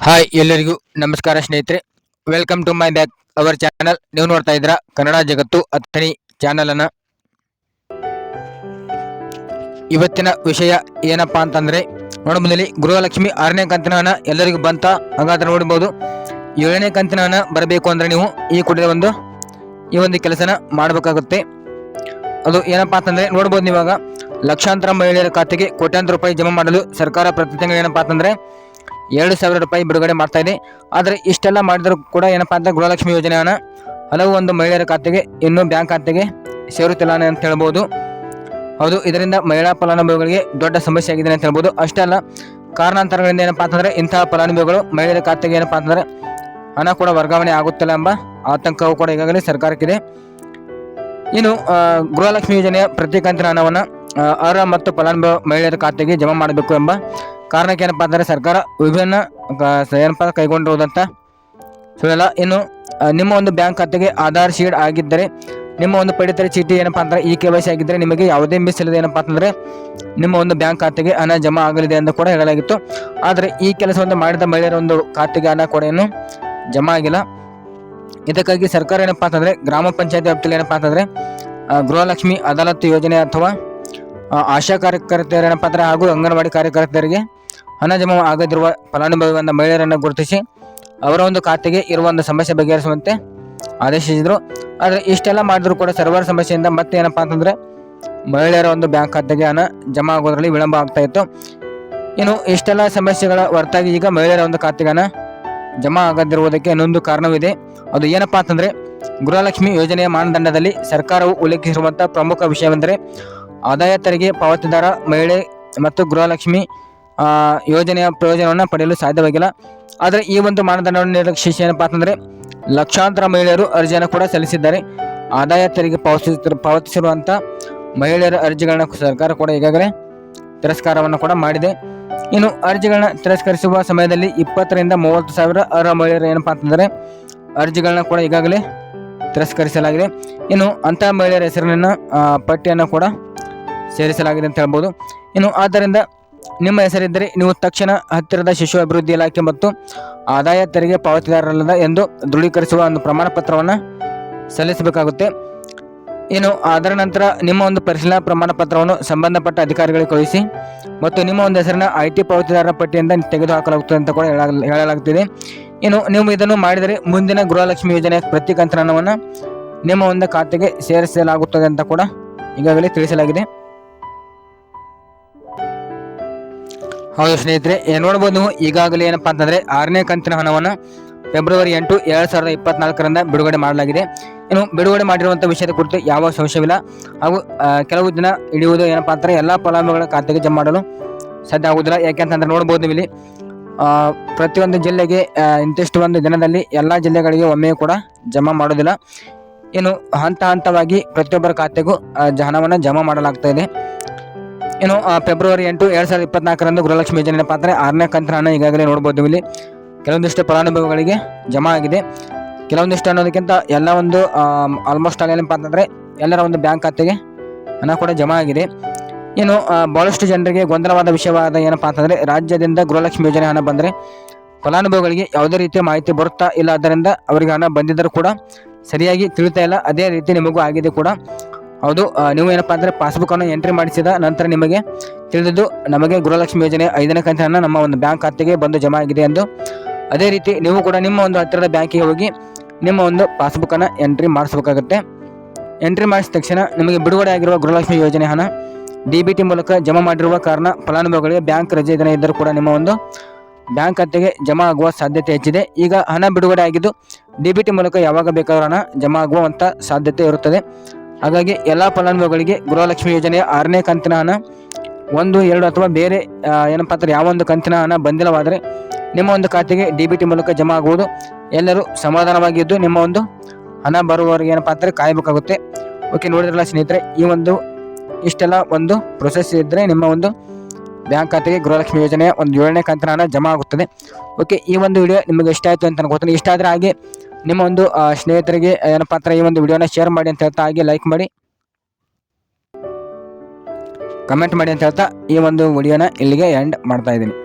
Hi ಎಲ್ಲರಿಗೂ ನಮಸ್ಕಾರ ಸ್ನೇಹಿತರೆ, welcome to my back our channel. ನೀವು ನೋಡ್ತಾ ಇದ್ದೀರಾ ಕನ್ನಡ ಜಗತ್ತು ಅಥಣಿ ಚಾನಲ್ ಅನ್ನ. ಇವತ್ತಿನ ವಿಷಯ ಏನಪ್ಪಾ ಅಂತಂದ್ರೆ, ನೋಡಬಹುದಲ್ಲಿ ಗೃಹಲಕ್ಷ್ಮಿ 6ನೇ ಕಂತಿನ ಹಣ ಎಲ್ಲರಿಗೂ ಬಂತ. ಹಾಗಾದ್ರೆ ನೋಡಬಹುದು 7ನೇ ಕಂತಿನ ಹಣ ಬರಬೇಕು ಅಂದ್ರೆ ನೀವು ಈ ಒಂದು ಕೆಲಸನ ಮಾಡಬೇಕಾಗುತ್ತೆ. ಅದು ಏನಪ್ಪಾ ಅಂತಂದ್ರೆ ನೋಡಬಹುದು, ನೀವಾಗ ಲಕ್ಷಾಂತರ ಮಹಿಳೆಯರ ಖಾತೆಗೆ ಕೋಟ್ಯಾಂತರ ರೂಪಾಯಿ ಜಮಾ ಮಾಡಲು ಸರ್ಕಾರ ಪ್ರತಿ ತಿಂಗಳು ಏನಪ್ಪಾ ಅಂತಂದ್ರೆ 2,000 ರೂಪಾಯಿ ಬಿಡುಗಡೆ ಮಾಡ್ತಾ ಇದೆ. ಆದರೆ ಇಷ್ಟೆಲ್ಲ ಮಾಡಿದ್ರು ಕೂಡ ಏನಪ್ಪಾ ಅಂತ ಗೃಹಲಕ್ಷ್ಮಿ ಯೋಜನೆ ಹಣ ಹಲವು ಒಂದು ಮಹಿಳೆಯರ ಖಾತೆಗೆ ಇನ್ನೂ ಬ್ಯಾಂಕ್ ಖಾತೆಗೆ ಸೇರುತ್ತಿಲ್ಲ ಅಂತ ಹೇಳ್ಬೋದು. ಹೌದು, ಇದರಿಂದ ಮಹಿಳಾ ಫಲಾನುಭವಿಗಳಿಗೆ ದೊಡ್ಡ ಸಮಸ್ಯೆ ಆಗಿದೆ ಅಂತ ಹೇಳ್ಬೋದು. ಅಷ್ಟೇ ಅಲ್ಲ, ಕಾರಣಾಂತರಗಳಿಂದ ಏನಪ್ಪಾ ಅಂತಂದ್ರೆ ಇಂತಹ ಫಲಾನುಭವಿಗಳು ಮಹಿಳೆಯರ ಖಾತೆಗೆ ಏನಪ್ಪಾ ಅಂತಂದ್ರೆ ಹಣ ಕೂಡ ವರ್ಗಾವಣೆ ಆಗುತ್ತಿಲ್ಲ ಎಂಬ ಆತಂಕವು ಕೂಡ ಈಗಾಗಲೇ ಸರ್ಕಾರಕ್ಕಿದೆ. ಇನ್ನು ಗೃಹಲಕ್ಷ್ಮಿ ಯೋಜನೆಯ ಪ್ರತಿ ಕಂತಿನ ಹಣವನ್ನು ಅರ್ಹ ಮತ್ತು ಫಲಾನುಭವಿ ಮಹಿಳೆಯರ ಖಾತೆಗೆ ಜಮಾ ಮಾಡಬೇಕು ಎಂಬ ಕಾರಣಕ್ಕೆ ಏನಪ್ಪಾ ಅಂದರೆ ಸರ್ಕಾರ ವಿಭಿನ್ನ ಏನಪ್ಪಾ ಕೈಗೊಂಡಿರುವುದಂತ ಸುಳ್ಳಲ್ಲ. ಇನ್ನು ನಿಮ್ಮ ಒಂದು ಬ್ಯಾಂಕ್ ಖಾತೆಗೆ ಆಧಾರ್ ಶೀಡ್ ಆಗಿದ್ದರೆ, ನಿಮ್ಮ ಒಂದು ಪಡಿತರ ಚೀಟಿ ಏನಪ್ಪಾ ಅಂದ್ರೆ KYC ಆಗಿದ್ದರೆ ನಿಮಗೆ ಯಾವುದೇ ಮಿಸ್ ಇಲ್ಲದೆ ಏನಪ್ಪಾ ಅಂತಂದ್ರೆ ನಿಮ್ಮ ಒಂದು ಬ್ಯಾಂಕ್ ಖಾತೆಗೆ ಹಣ ಜಮಾ ಆಗಲಿದೆ ಎಂದು ಕೂಡ ಹೇಳಲಾಗಿತ್ತು. ಆದರೆ ಈ ಕೆಲಸವನ್ನು ಮಾಡಿದ ಮಹಿಳೆಯರ ಒಂದು ಖಾತೆಗೆ ಹಣ ಕೂಡ ಏನು ಜಮಾ ಆಗಿಲ್ಲ. ಇದಕ್ಕಾಗಿ ಸರ್ಕಾರ ಏನಪ್ಪಾ ಅಂತಂದ್ರೆ ಗ್ರಾಮ ಪಂಚಾಯತಿ ವ್ಯಾಪ್ತಿಯಲ್ಲಿ ಏನಪ್ಪಾ ಅಂತಂದ್ರೆ ಗೃಹಲಕ್ಷ್ಮಿ ಅದಾಲತ್ ಯೋಜನೆ ಅಥವಾ ಆಶಾ ಕಾರ್ಯಕರ್ತೆಯರು ಏನಪ್ಪಾ ಅಂದ್ರೆ ಹಾಗೂ ಅಂಗನವಾಡಿ ಕಾರ್ಯಕರ್ತೆಯರಿಗೆ ಹಣ ಜಮಾ ಆಗದಿರುವ ಫಲಾನುಭವಿ ಮಹಿಳೆಯರನ್ನು ಗುರುತಿಸಿ ಅವರ ಒಂದು ಖಾತೆಗೆ ಇರುವ ಒಂದು ಸಮಸ್ಯೆ ಬಗೆಹರಿಸುವಂತೆ ಆದೇಶಿಸಿದರು. ಆದರೆ ಇಷ್ಟೆಲ್ಲ ಮಾಡಿದ್ರು ಕೂಡ ಸರ್ವರ್ ಸಮಸ್ಯೆಯಿಂದ ಮತ್ತೆ ಏನಪ್ಪಾ ಅಂತಂದ್ರೆ ಮಹಿಳೆಯರ ಒಂದು ಬ್ಯಾಂಕ್ ಖಾತೆಗೆ ಹಣ ಜಮಾ ಆಗೋದ್ರಲ್ಲಿ ವಿಳಂಬ ಆಗ್ತಾ ಇತ್ತು. ಇನ್ನು ಇಷ್ಟೆಲ್ಲ ಸಮಸ್ಯೆಗಳ ಹೊರತಾಗಿ ಈಗ ಮಹಿಳೆಯರ ಒಂದು ಖಾತೆಗೆ ಹಣ ಜಮಾ ಆಗದಿರುವುದಕ್ಕೆ ಇನ್ನೊಂದು ಕಾರಣವಿದೆ. ಅದು ಏನಪ್ಪಾ ಅಂತಂದ್ರೆ ಗೃಹಲಕ್ಷ್ಮಿ ಯೋಜನೆಯ ಮಾನದಂಡದಲ್ಲಿ ಸರ್ಕಾರವು ಉಲ್ಲೇಖಿಸಿರುವಂತಹ ಪ್ರಮುಖ ವಿಷಯವೆಂದರೆ ಆದಾಯ ತೆರಿಗೆ ಪಾವತಿದಾರ ಮಹಿಳೆ ಮತ್ತು ಗೃಹಲಕ್ಷ್ಮಿ ಯೋಜನೆಯ ಪ್ರಯೋಜನವನ್ನು ಪಡೆಯಲು ಸಾಧ್ಯವಾಗಿಲ್ಲ. ಆದರೆ ಈ ಒಂದು ಮಾನದಂಡವನ್ನು ನಿರ್ಲಕ್ಷಿಸಿ ಏನಪ್ಪಾ ಅಂತಂದ್ರೆ ಲಕ್ಷಾಂತರ ಮಹಿಳೆಯರು ಅರ್ಜಿಯನ್ನು ಕೂಡ ಸಲ್ಲಿಸಿದ್ದಾರೆ. ಆದಾಯ ತೆರಿಗೆ ಪಾವತಿಸಿರುವಂಥ ಮಹಿಳೆಯರ ಅರ್ಜಿಗಳನ್ನ ಸರ್ಕಾರ ಕೂಡ ಈಗಾಗಲೇ ತಿರಸ್ಕಾರವನ್ನು ಕೂಡ ಮಾಡಿದೆ. ಇನ್ನು ಅರ್ಜಿಗಳನ್ನ ತಿರಸ್ಕರಿಸುವ ಸಮಯದಲ್ಲಿ 20 ರಿಂದ 30 ಸಾವಿರ ಅರ್ಹ ಮಹಿಳೆಯರು ಏನಪ್ಪಾ ಅಂತಂದರೆ ಅರ್ಜಿಗಳನ್ನ ಕೂಡ ಈಗಾಗಲೇ ತಿರಸ್ಕರಿಸಲಾಗಿದೆ. ಇನ್ನು ಅಂತಹ ಮಹಿಳೆಯರ ಹೆಸರಿನ ಪಟ್ಟಿಯನ್ನು ಕೂಡ ಸೇರಿಸಲಾಗಿದೆ ಅಂತ ಹೇಳ್ಬೋದು. ಇನ್ನು ಆದ್ದರಿಂದ ನಿಮ್ಮ ಹೆಸರಿದ್ದರೆ ನೀವು ತಕ್ಷಣ ಹತ್ತಿರದ ಶಿಶು ಅಭಿವೃದ್ಧಿ ಇಲಾಖೆ ಮತ್ತು ಆದಾಯ ತೆರಿಗೆ ಪಾವತಿದಾರರಲ್ಲ ಎಂದು ದೃಢೀಕರಿಸುವ ಒಂದು ಪ್ರಮಾಣ ಪತ್ರವನ್ನು ಸಲ್ಲಿಸಬೇಕಾಗುತ್ತೆ. ಇನ್ನು ಅದರ ನಂತರ ನಿಮ್ಮ ಒಂದು ಪರಿಶೀಲನಾ ಪ್ರಮಾಣ ಪತ್ರವನ್ನು ಸಂಬಂಧಪಟ್ಟ ಅಧಿಕಾರಿಗಳಿಗೆ ಕಳುಹಿಸಿ ಮತ್ತು ನಿಮ್ಮ ಒಂದು ಹೆಸರಿನ IT ಪಾವತಿದಾರರ ಪಟ್ಟಿಯಿಂದ ತೆಗೆದುಹಾಕಲಾಗುತ್ತದೆ ಅಂತ ಕೂಡ ಹೇಳಲಾಗುತ್ತಿದೆ. ಇನ್ನು ನೀವು ಇದನ್ನು ಮಾಡಿದರೆ ಮುಂದಿನ ಗೃಹಲಕ್ಷ್ಮಿ ಯೋಜನೆಯ ಪ್ರತಿ ಕಂತಿನ ಹಣವನ್ನು ನಿಮ್ಮ ಒಂದು ಖಾತೆಗೆ ಸೇರಿಸಲಾಗುತ್ತದೆ ಅಂತ ಕೂಡ ಈಗಾಗಲೇ ತಿಳಿಸಲಾಗಿದೆ. ಹೌದು ಸ್ನೇಹಿತರೆ, ನೋಡ್ಬೋದು ನೀವು ಈಗಾಗಲೇ ಏನಪ್ಪಾ ಅಂತಂದ್ರೆ 6ನೇ ಕಂತಿನ ಹಣವನ್ನು ಫೆಬ್ರವರಿ 8, 2024ರಿಂದ ಬಿಡುಗಡೆ ಮಾಡಲಾಗಿದೆ. ಇನ್ನು ಬಿಡುಗಡೆ ಮಾಡಿರುವಂಥ ವಿಷಯದ ಕುರಿತು ಯಾವ ಸಂಶಯವಿಲ್ಲ ಹಾಗೂ ಕೆಲವು ದಿನ ಹಿಡಿಯುವುದು ಏನಪ್ಪಾ ಅಂತಾರೆ ಎಲ್ಲ ಫಲಾನುಭವಿಗಳ ಖಾತೆಗೆ ಜಮಾ ಮಾಡಲು ಸಾಧ್ಯ ಆಗುವುದಿಲ್ಲ. ಯಾಕೆಂತಂದ್ರೆ ನೋಡ್ಬೋದು ಇಲ್ಲಿ ಪ್ರತಿಯೊಂದು ಜಿಲ್ಲೆಗೆ ಇಂತಿಷ್ಟು ಒಂದು ದಿನದಲ್ಲಿ ಎಲ್ಲ ಜಿಲ್ಲೆಗಳಿಗೆ ಒಮ್ಮೆಯೂ ಕೂಡ ಜಮಾ ಮಾಡೋದಿಲ್ಲ. ಇನ್ನು ಹಂತವಾಗಿ ಪ್ರತಿಯೊಬ್ಬರ ಖಾತೆಗೂ ಹಣವನ್ನು ಜಮಾ ಮಾಡಲಾಗ್ತಾ ಇದೆ. ಇನ್ನು ಫೆಬ್ರವರಿ 8, 2024ರಂದು ಗೃಹಲಕ್ಷ್ಮಿ ಯೋಜನೆ ಏನಪ್ಪಾ ಅಂದರೆ 6ನೇ ಕಂತಿನ ಹಣ ಈಗಾಗಲೇ ನೋಡ್ಬೋದು ಇಲ್ಲಿ ಕೆಲವೊಂದಿಷ್ಟು ಫಲಾನುಭವಿಗಳಿಗೆ ಜಮಾ ಆಗಿದೆ. ಕೆಲವೊಂದಿಷ್ಟು ಅನ್ನೋದಕ್ಕಿಂತ ಎಲ್ಲ ಒಂದು ಆಲ್ಮೋಸ್ಟ್ ಆಲ್ ಏನಪ್ಪಾ ಅಂತಂದರೆ ಎಲ್ಲರ ಒಂದು ಬ್ಯಾಂಕ್ ಖಾತೆಗೆ ಹಣ ಕೂಡ ಜಮಾ ಆಗಿದೆ. ಇನ್ನು ಬಹಳಷ್ಟು ಜನರಿಗೆ ಗೊಂದಲವಾದ ವಿಷಯವಾದ ಏನಪ್ಪಾ ಅಂತಂದರೆ ರಾಜ್ಯದಿಂದ ಗೃಹಲಕ್ಷ್ಮಿ ಯೋಜನೆ ಹಣ ಬಂದರೆ ಫಲಾನುಭವಿಗಳಿಗೆ ಯಾವುದೇ ರೀತಿಯ ಮಾಹಿತಿ ಬರುತ್ತಾ ಇಲ್ಲ, ಆದ್ದರಿಂದ ಅವರಿಗೆ ಹಣ ಬಂದಿದ್ದರೂ ಕೂಡ ಸರಿಯಾಗಿ ತಿಳಿತಾ ಇಲ್ಲ. ಅದೇ ರೀತಿ ನಿಮಗೂ ಆಗಿದೆ ಕೂಡ. ಹೌದು, ನೀವು ಏನಪ್ಪಾ ಅಂದರೆ ಪಾಸ್ಬುಕ್ಕನ್ನು ಎಂಟ್ರಿ ಮಾಡಿಸಿದ ನಂತರ ನಿಮಗೆ ತಿಳಿದಿದ್ದು ನಮಗೆ ಗೃಹಲಕ್ಷ್ಮಿ ಯೋಜನೆ 5ನೇ ಕಂತಿನ ಹಣ ನಮ್ಮ ಒಂದು ಬ್ಯಾಂಕ್ ಖಾತೆಗೆ ಬಂದು ಜಮಾ ಆಗಿದೆ ಎಂದು. ಅದೇ ರೀತಿ ನೀವು ಕೂಡ ನಿಮ್ಮ ಒಂದು ಹತ್ತಿರದ ಬ್ಯಾಂಕಿಗೆ ಹೋಗಿ ನಿಮ್ಮ ಒಂದು ಪಾಸ್ಬುಕ್ಕನ್ನು ಎಂಟ್ರಿ ಮಾಡಿಸಬೇಕಾಗುತ್ತೆ. ಎಂಟ್ರಿ ಮಾಡಿಸಿದ ತಕ್ಷಣ ನಿಮಗೆ ಬಿಡುಗಡೆ ಆಗಿರುವ ಗೃಹಲಕ್ಷ್ಮಿ ಯೋಜನೆ ಹಣ DBT ಮೂಲಕ ಜಮಾ ಮಾಡಿರುವ ಕಾರಣ ಫಲಾನುಭವಿಗಳಿಗೆ ಬ್ಯಾಂಕ್ ರಜೆ ದಿನ ಇದ್ದರೂ ಕೂಡ ನಿಮ್ಮ ಒಂದು ಬ್ಯಾಂಕ್ ಖಾತೆಗೆ ಜಮಾ ಆಗುವ ಸಾಧ್ಯತೆ ಹೆಚ್ಚಿದೆ. ಈಗ ಹಣ ಬಿಡುಗಡೆ ಆಗಿದ್ದು DBT ಮೂಲಕ ಯಾವಾಗ ಬೇಕಾದರೂ ಹಣ ಜಮಾ ಆಗುವಂಥ ಸಾಧ್ಯತೆ ಇರುತ್ತದೆ. ಹಾಗಾಗಿ ಎಲ್ಲ ಫಲಾನುಭವಿಗಳಿಗೆ ಗೃಹಲಕ್ಷ್ಮಿ ಯೋಜನೆಯ 6ನೇ ಕಂತಿನ ಹಣ 1, 2 ಅಥವಾ ಬೇರೆ ಏನಪ್ಪಾ ಅಂದರೆ ಯಾವ ಒಂದು ಕಂತಿನ ಹಣ ಬಂದಿಲ್ಲವಾದರೆ ನಿಮ್ಮ ಒಂದು ಖಾತೆಗೆ DBT ಮೂಲಕ ಜಮಾ ಆಗುವುದು. ಎಲ್ಲರೂ ಸಮಾಧಾನವಾಗಿದ್ದು ನಿಮ್ಮ ಒಂದು ಹಣ ಬರುವವರೆಗೆ ಏನಪ್ಪಾ ಅಂದರೆ ಕಾಯಬೇಕಾಗುತ್ತೆ. ಓಕೆ, ನೋಡಿದ್ರಲ್ಲ ಸ್ನೇಹಿತರೆ, ಈ ಒಂದು ಇಷ್ಟೆಲ್ಲ ಒಂದು ಪ್ರೊಸೆಸ್ ಇದ್ದರೆ ನಿಮ್ಮ ಒಂದು ಬ್ಯಾಂಕ್ ಖಾತೆಗೆ ಗೃಹಲಕ್ಷ್ಮಿ ಯೋಜನೆಯ ಒಂದು 7ನೇ ಕಂತಿನ ಹಣ ಜಮಾ ಆಗುತ್ತದೆ. ಓಕೆ, ಈ ಒಂದು ವಿಡಿಯೋ ನಿಮಗೆ ಇಷ್ಟ ಆಯಿತು ಅಂತ ಅನ್ಕೋತೀನಿ. ಇಷ್ಟ ಆದರೆ ಹಾಗೆ ನಿಮ್ಮ ಒಂದು ಸ್ನೇಹಿತರಿಗೆ ಏನಪ್ಪಾ ಅಂದ್ರೆ ಈ ಒಂದು ವಿಡಿಯೋನ ಶೇರ್ ಮಾಡಿ ಅಂತ ಹೇಳ್ತಾ, ಹಾಗೆ ಲೈಕ್ ಮಾಡಿ ಕಮೆಂಟ್ ಮಾಡಿ ಅಂತ ಹೇಳ್ತಾ ಈ ಒಂದು ವಿಡಿಯೋನ ಇಲ್ಲಿಗೆ ಎಂಡ್ ಮಾಡ್ತಾ ಇದ್ದೀನಿ.